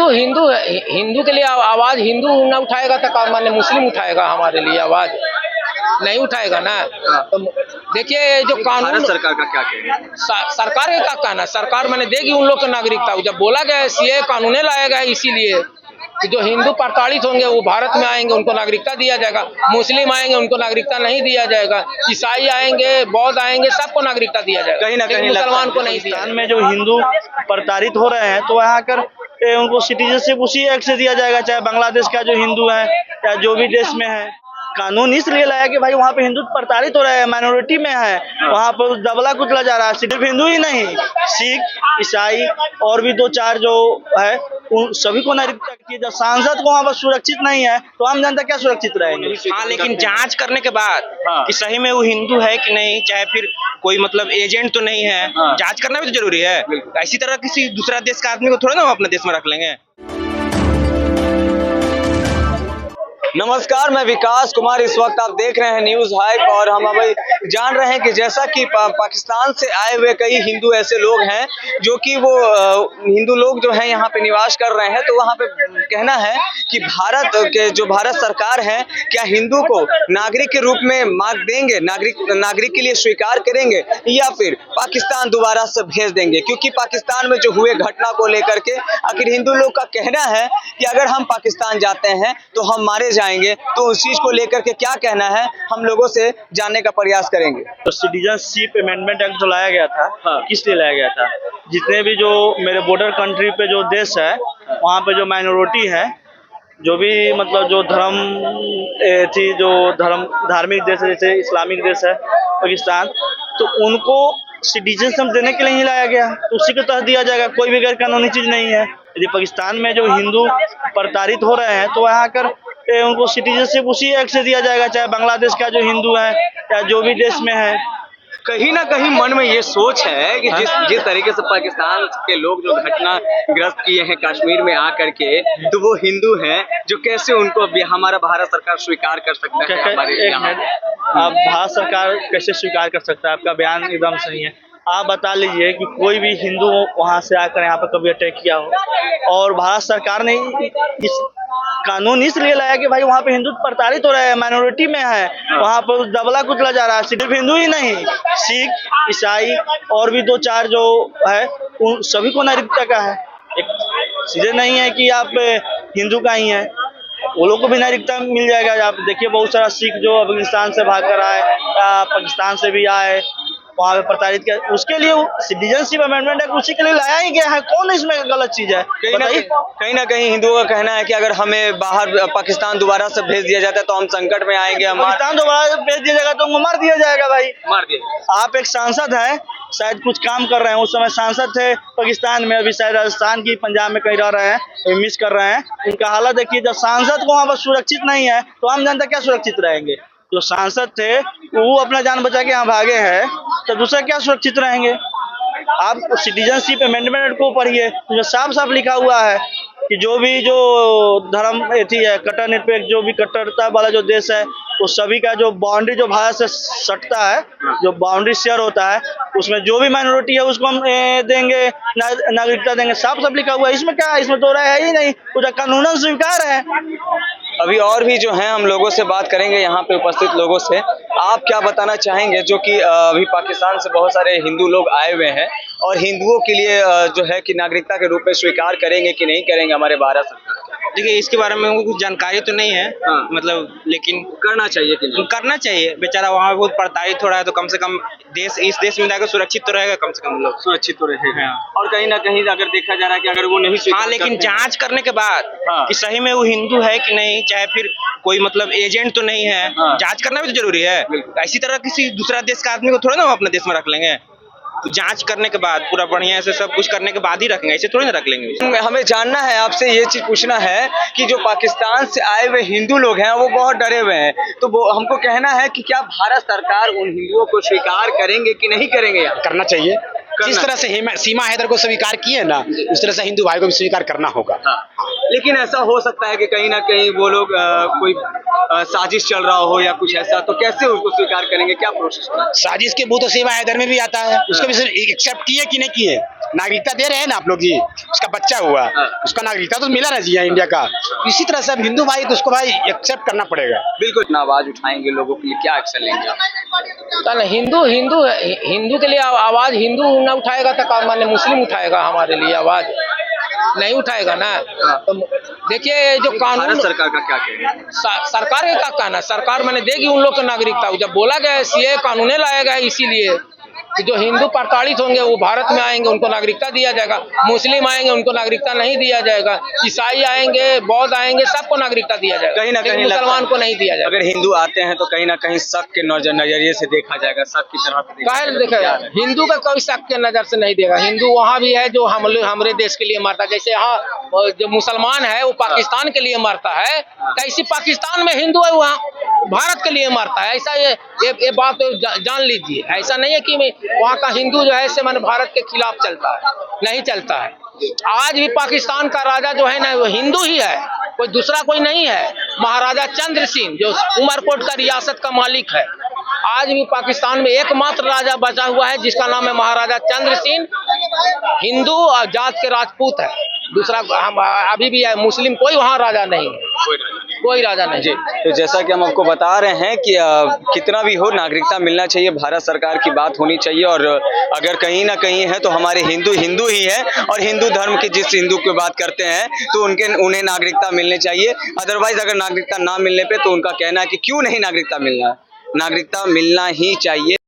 हिंदू हिंदू हिंदू के लिए आवाज हिंदू न उठाएगा तो माने मुस्लिम उठाएगा हमारे लिए आवाज? नहीं उठाएगा ना। तो देखिए जो कानून भारत सरकार का क्या कहना है? सरकार का क्या कहना, सरकार मैंने देगी उन लोग को नागरिकता। जब बोला गया है सीए कानून लाया गया है इसीलिए कि जो हिंदू प्रताड़ित होंगे वो भारत में आएंगे उनको नागरिकता दिया जाएगा, मुस्लिम आएंगे उनको नागरिकता नहीं दिया जाएगा, ईसाई आएंगे, बौद्ध आएंगे, सबको नागरिकता दिया जाएगा। कहीं ना कहीं मुसलमान को नहीं दिया। पाकिस्तान में जो हिंदू प्रताड़ित हो रहे हैं तो वहाँ आकर उनको सिटीजनशिप उसी एक्ट से दिया जाएगा, चाहे बांग्लादेश का जो हिंदू है या जो भी देश में है। कानून इसलिए लाया कि भाई वहाँ पे हिंदू प्रताड़ित हो रहे हैं, माइनॉरिटी में है, वहाँ पर दबला कुचला जा रहा है। सिर्फ हिंदू ही नहीं, सिख, ईसाई और भी 2-4 जो है उन सभी को नागरिकता की। जब सांसद को वहाँ पर सुरक्षित नहीं है तो आम जनता क्या सुरक्षित रहेंगे? हाँ, लेकिन जांच करने के बाद कि सही में वो हिंदू है कि नहीं, चाहे फिर कोई मतलब एजेंट तो नहीं है, जांच करना भी तो जरूरी है। इसी तरह किसी दूसरा देश का आदमी को थोड़ा ना हम अपने देश में रख लेंगे। नमस्कार, मैं विकास कुमार। इस वक्त आप देख रहे हैं न्यूज हाइप और हम अभी जान रहे हैं कि जैसा कि पाकिस्तान से आए हुए कई हिंदू ऐसे लोग हैं जो कि वो हिंदू लोग जो हैं यहाँ पे निवास कर रहे हैं। तो वहाँ पे कहना है कि भारत सरकार है क्या हिंदू को नागरिक के रूप में मार्ग देंगे, नागरिक के लिए स्वीकार करेंगे या फिर पाकिस्तान दोबारा से भेज देंगे? क्योंकि पाकिस्तान में जो हुए घटना को लेकर के आखिर हिंदू लोग का कहना है कि अगर हम पाकिस्तान जाते हैं तो हम मारे जाएंगे। तो उस चीज को लेकर के क्या कहना है हम लोगों से जानने का प्रयास करेंगे। तो सिटीजनशिप अमेंडमेंट एक्ट जो लाया गया था, किस लिए लाया गया था? जितने भी जो मेरे बॉर्डर कंट्री पे जो देश है वहाँ पे जो माइनॉरिटी है, जो भी मतलब जो धार्मिक देश है, जैसे इस्लामिक देश है पाकिस्तान, तो उनको सिटीजनशिप देने के लिए ही लाया गया। तो उसी के तहत दिया जाएगा, कोई भी गैर कानूनी चीज नहीं है। यदि पाकिस्तान में जो हिंदू प्रताड़ित हो रहे हैं तो वहाँ आकर उनको सिटीजनशिप उसी एक्ट से दिया जाएगा, चाहे बांग्लादेश का जो हिंदू है या जो भी देश में है। कहीं ना कहीं मन में ये सोच है कि जिस तरीके से पाकिस्तान के लोग जो घटना ग्रस्त किए हैं कश्मीर में आकर के, तो वो हिंदू हैं, जो कैसे उनको हमारा भारत सरकार स्वीकार कर सकता है हमारे यहाँ? आप भारत सरकार कैसे स्वीकार कर सकता है? आपका बयान एकदम सही है। आप बता लीजिए कि कोई भी हिंदू वहां से आकर यहाँ पर कभी अटैक किया हो। और भारत सरकार ने इस कानून इसलिए लाया कि भाई वहाँ पे हिंदू प्रताड़ित हो रहे हैं, माइनॉरिटी में है, वहाँ पर दबला कुचला जा रहा है। सिर्फ हिंदू ही नहीं, सिख, ईसाई और भी 2-4 जो है उन सभी को नागरिकता का है। एक सीधे नहीं है कि आप हिंदू का ही है, वो लोग को भी नागरिकता मिल जाएगा। आप देखिए बहुत सारा सिख जो अफगानिस्तान से भाग कर आए, पाकिस्तान से भी आए, वहाँ पे प्रताड़ित किया। उसके लिए सिटीजनशिप अमेंडमेंट एक्ट उसी के लिए लाया ही गया है। कौन इसमें गलत चीज है? कहीं ना कहीं हिंदुओं का कहना है कि अगर हमें बाहर पाकिस्तान दोबारा से भेज दिया जाता है तो हम संकट में आएंगे। पाकिस्तान दोबारा भेज दिया जाएगा तो उनको मार दिया जाएगा। भाई मार दिया। आप एक सांसद है, शायद कुछ काम कर रहे हैं, उस समय सांसद थे पाकिस्तान में, अभी शायद राजस्थान की पंजाब में कहीं रह रहे हैं, मिस कर रहे हैं। उनका हालत देखिए। जब सांसद को वहाँ पर सुरक्षित नहीं है तो आम जनता क्या सुरक्षित रहेंगे? जो सांसद थे वो अपना जान बचा के यहाँ भागे हैं, तो दूसरे क्या सुरक्षित रहेंगे? आप सिटीजनशिप अमेंडमेंट को पढ़िए, उसमें साफ साफ लिखा हुआ है कि जो धर्म एथी है, कट्टर निरपेक्ष, जो भी कट्टरता वाला जो देश है, वो सभी का जो बाउंड्री जो भारत से सटता है, जो बाउंड्री शेयर होता है, उसमें जो भी माइनॉरिटी है उसको हम देंगे, नागरिकता देंगे। साफ साफ लिखा हुआ है। इसमें क्या है? इसमें तो राय है ही नहीं, पूरा कानूनन स्वीकार है। अभी और भी जो हैं हम लोगों से बात करेंगे, यहाँ पे उपस्थित लोगों से। आप क्या बताना चाहेंगे जो कि अभी पाकिस्तान से बहुत सारे हिंदू लोग आए हुए हैं और हिंदुओं के लिए जो है कि नागरिकता के रूप में स्वीकार करेंगे कि नहीं करेंगे हमारे भारत सरकार? देखिए, इसके बारे में उनको कुछ जानकारी तो नहीं है, मतलब, लेकिन करना चाहिए कि नहीं? करना चाहिए। बेचारा वहाँ बहुत प्रताड़ित हो रहा है, तो कम से कम इस देश में जाकर सुरक्षित तो रहेगा, कम से कम लोग सुरक्षित तो रहेगा। और कहीं ना कहीं अगर देखा जा रहा है कि अगर वो नहीं हाँ, लेकिन जांच करने के बाद कि सही में वो हिंदू है कि नहीं, चाहे फिर कोई मतलब एजेंट तो नहीं है, जांच करना भी तो जरूरी है। इसी तरह किसी दूसरा देश का आदमी को थोड़ा ना हम अपने देश में रख लेंगे। तो जांच करने के बाद पूरा बढ़िया से सब कुछ करने के बाद ही रखेंगे, ऐसे थोड़ी ना रख लेंगे। हमें जानना है आपसे, ये चीज पूछना है कि जो पाकिस्तान से आए हुए हिंदू लोग हैं वो बहुत डरे हुए हैं, तो वो हमको कहना है कि क्या भारत सरकार उन हिंदुओं को स्वीकार करेंगे कि नहीं करेंगे? करना चाहिए। जिस तरह से सीमा हैदर को स्वीकार किए ना, उस तरह से हिंदू भाई को भी स्वीकार करना होगा। लेकिन ऐसा हो सकता है कि कहीं ना कहीं वो लोग कोई साजिश चल रहा हो या कुछ ऐसा, तो कैसे उसको स्वीकार करेंगे, क्या प्रोसेस होगा? साजिश के भूत तो सीमा हैदर में भी आता है, उसको भी एक्सेप्ट किए कि नहीं किए? नागरिकता दे रहे हैं ना आप लोग जी, उसका बच्चा हुआ, उसका नागरिकता तो मिला ना जी इंडिया का। इसी तरह से अब हिंदू भाई तो उसको भाई एक्सेप्ट करना पड़ेगा। बिल्कुल इतना आवाज उठाएंगे लोगों के लिए, क्या एक्शन लेंगे आप? कल हिंदू के लिए आवाज हिंदू न उठाएगा तो क्या माने मुस्लिम उठाएगा हमारे लिए आवाज? नहीं उठाएगा ना। तो देखिए जो कानून भारत सरकार का क्या कहना है? सरकार का क्या कहना, सरकार मैंने देगी उन लोग को नागरिकता। जब बोला गया है सीए कानून लाया गया है इसीलिए कि जो हिंदू प्रताड़ित होंगे वो भारत में आएंगे, उनको नागरिकता दिया जाएगा। मुस्लिम आएंगे उनको नागरिकता नहीं दिया जाएगा। ईसाई आएंगे, बौद्ध आएंगे, सबको नागरिकता दिया जाएगा। कहीं ना कहीं मुसलमान को नहीं दिया जाएगा। अगर हिंदू आते हैं तो कहीं ना कहीं शक के नजरिए से देखा जाएगा, शक की तरह से देखा काहे जाएगा। देखेगा? हिंदू का कोई शक के नजर से नहीं देगा। हिंदू वहाँ भी है जो हमारे देश के लिए मरता है। जैसे यहाँ जो मुसलमान है वो पाकिस्तान के लिए मरता है, कैसी पाकिस्तान में हिंदू है वहाँ भारत के लिए मरता है। ऐसा ये बात तो जान लीजिए। ऐसा नहीं है कि वहाँ का हिंदू जो है से मन भारत के खिलाफ चलता है, नहीं चलता है। आज भी पाकिस्तान का राजा जो है ना वो हिंदू ही है, कोई दूसरा कोई नहीं है। महाराजा चंद्र सिंह जो उमरकोट का रियासत का मालिक है, आज भी पाकिस्तान में एकमात्र राजा बचा हुआ है जिसका नाम है महाराजा चंद्र सिंह। हिंदू और जात के राजपूत है, दूसरा हम अभी भी है, मुस्लिम कोई वहाँ राजा नहीं है, कोई राजा नहीं। जी, तो जैसा कि हम आपको बता रहे हैं कि कितना भी हो नागरिकता मिलना चाहिए, भारत सरकार की बात होनी चाहिए। और अगर कहीं ना कहीं है तो हमारे हिंदू हिंदू ही है, और हिंदू धर्म की जिस हिंदू की बात करते हैं तो उन्हें नागरिकता मिलनी चाहिए। अदरवाइज अगर नागरिकता ना मिलने पे तो उनका कहना है कि क्यों नहीं नागरिकता मिलना, नागरिकता मिलना ही चाहिए।